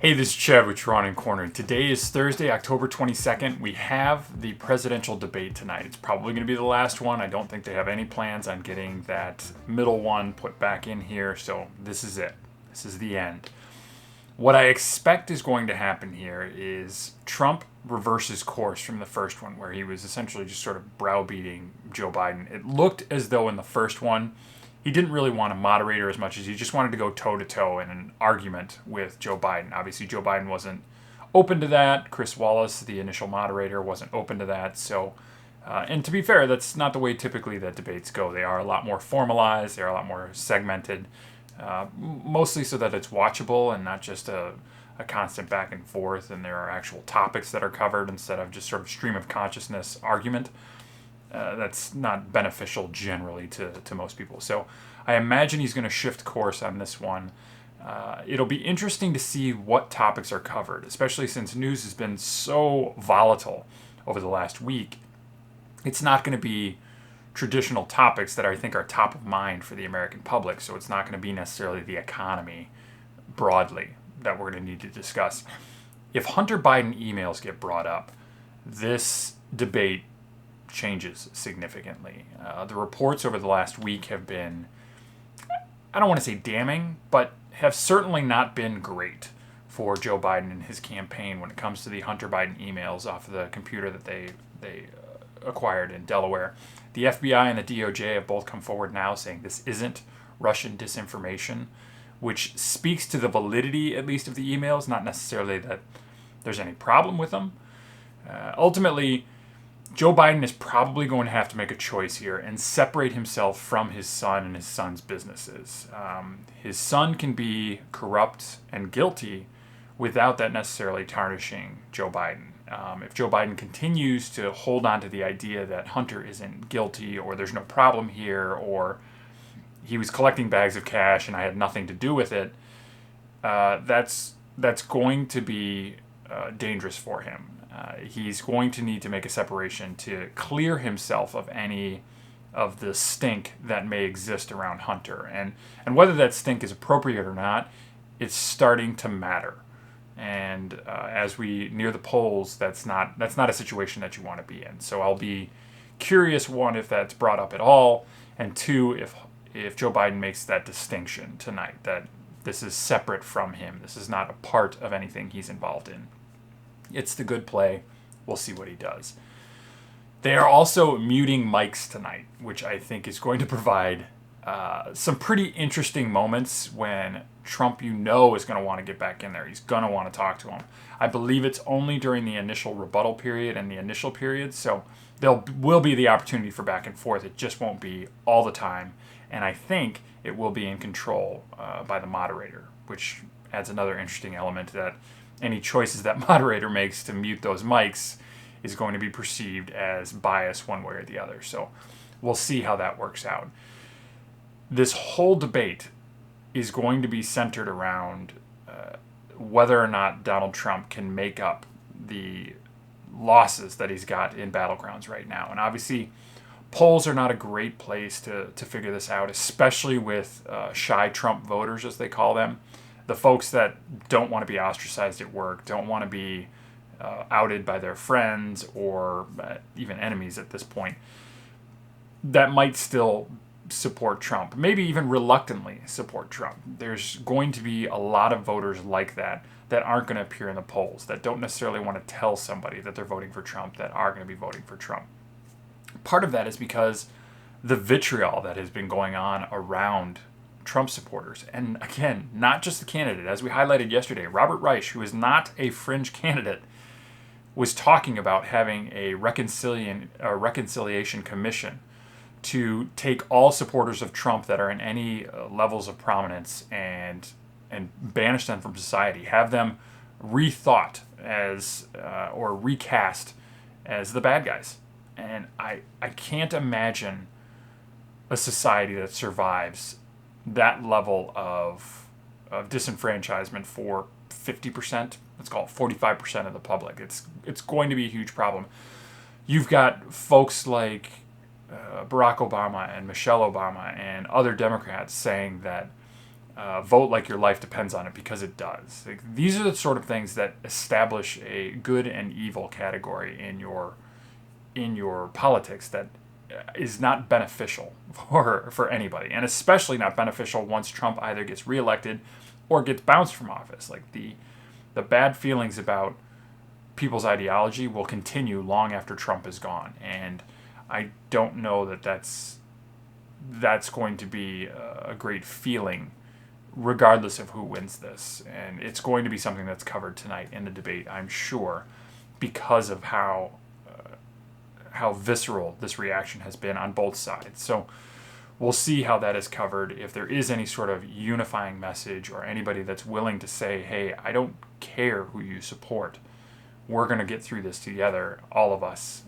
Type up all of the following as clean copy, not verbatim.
Hey, this is Chad with Drawn in Corner. Today is Thursday, October 22nd. We have the presidential debate tonight. It's probably going to be the last one. I don't think they have any plans on getting that middle one put back in here, so this is it. This is the end. What I expect is going to happen here is Trump reverses course from the first one, where he was essentially just sort of browbeating Joe Biden. It looked as though in the first one, he didn't really want a moderator as much as he just wanted to go toe-to-toe in an argument with Joe Biden. Obviously, Joe Biden wasn't open to that. Chris Wallace, the initial moderator, wasn't open to that. So, and to be fair, that's not the way typically that debates go. They are a lot more formalized. They're a lot more segmented, mostly so that it's watchable and not just a constant back and forth, and there are actual topics that are covered instead of just sort of stream of consciousness argument. That's not beneficial generally to most people. So I imagine he's going to shift course on this one. It'll be interesting to see what topics are covered, especially since news has been so volatile over the last week. It's not going to be traditional topics that I think are top of mind for the American public. So it's not going to be necessarily the economy broadly that we're going to need to discuss. If Hunter Biden emails get brought up, this debate changes significantly. The reports over the last week have been, I don't want to say damning, but have certainly not been great for Joe Biden and his campaign when it comes to the Hunter Biden emails off of the computer that they acquired in Delaware. The FBI and the DOJ have both come forward now saying this isn't Russian disinformation, which speaks to the validity, at least, of the emails, not necessarily that there's any problem with them. Ultimately, Joe Biden is probably going to have to make a choice here and separate himself from his son and his son's businesses. His son can be corrupt and guilty without that necessarily tarnishing Joe Biden. If Joe Biden continues to hold on to the idea that Hunter isn't guilty, or there's no problem here, or he was collecting bags of cash and I had nothing to do with it, that's going to be dangerous for him. He's going to need to make a separation to clear himself of any of the stink that may exist around Hunter. And whether that stink is appropriate or not, it's starting to matter. And as we near the polls, that's not a situation that you want to be in. So I'll be curious, one, if that's brought up at all, and two, if Joe Biden makes that distinction tonight, that this is separate from him. This is not a part of anything he's involved in. It's the good play. We'll see what he does. They are also muting mics tonight, which I think is going to provide some pretty interesting moments when Trump, is going to want to get back in there. He's going to want to talk to him. I believe it's only during the initial rebuttal period and the initial period, so there will be the opportunity for back and forth. It just won't be all the time, and I think it will be in control by the moderator, which adds another interesting element that any choices that moderator makes to mute those mics is going to be perceived as bias one way or the other. So we'll see how that works out. This whole debate is going to be centered around whether or not Donald Trump can make up the losses that he's got in battlegrounds right now. And obviously, polls are not a great place to figure this out, especially with shy Trump voters, as they call them. The folks that don't want to be ostracized at work, don't want to be outed by their friends or even enemies at this point, that might still support Trump, maybe even reluctantly support Trump. There's going to be a lot of voters like that aren't going to appear in the polls, that don't necessarily want to tell somebody that they're voting for Trump, that are going to be voting for Trump. Part of that is because the vitriol that has been going on around Trump supporters. And again, not just the candidate. As we highlighted yesterday, Robert Reich, who is not a fringe candidate, was talking about having a reconciliation commission to take all supporters of Trump that are in any levels of prominence and banish them from society, have them rethought as or recast as the bad guys. And I can't imagine a society that survives that level of disenfranchisement for 50%, let's call it 45% of the public. It's going to be a huge problem. You've got folks like Barack Obama and Michelle Obama and other Democrats saying that Vote like your life depends on it, because it does. Like, these are the sort of things that establish a good and evil category in your politics that is not beneficial for anybody, and especially not beneficial once Trump either gets reelected or gets bounced from office. Like, the bad feelings about people's ideology will continue long after Trump is gone, and I don't know that that's going to be a great feeling regardless of who wins this. And it's going to be something that's covered tonight in the debate, I'm sure, because of how visceral this reaction has been on both sides. So we'll see how that is covered. If there is any sort of unifying message, or anybody that's willing to say, hey, I don't care who you support, we're going to get through this together, all of us.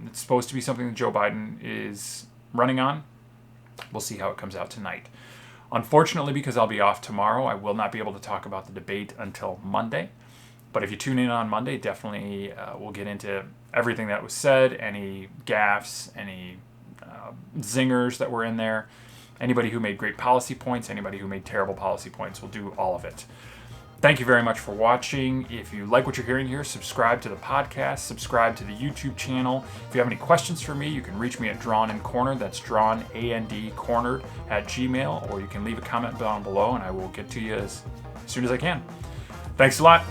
It's supposed to be something that Joe Biden is running on. We'll see how it comes out tonight. Unfortunately, because I'll be off tomorrow, I will not be able to talk about the debate until Monday. But if you tune in on Monday, definitely we'll get into everything that was said, any gaffes, any zingers that were in there, anybody who made great policy points, anybody who made terrible policy points. We'll do all of it. Thank you very much for watching. If you like what you're hearing here, subscribe to the podcast, subscribe to the YouTube channel. If you have any questions for me, you can reach me at Drawn and Cornered. That's Drawn, A-N-D, Cornered @gmail.com, or you can leave a comment down below and I will get to you as soon as I can. Thanks a lot.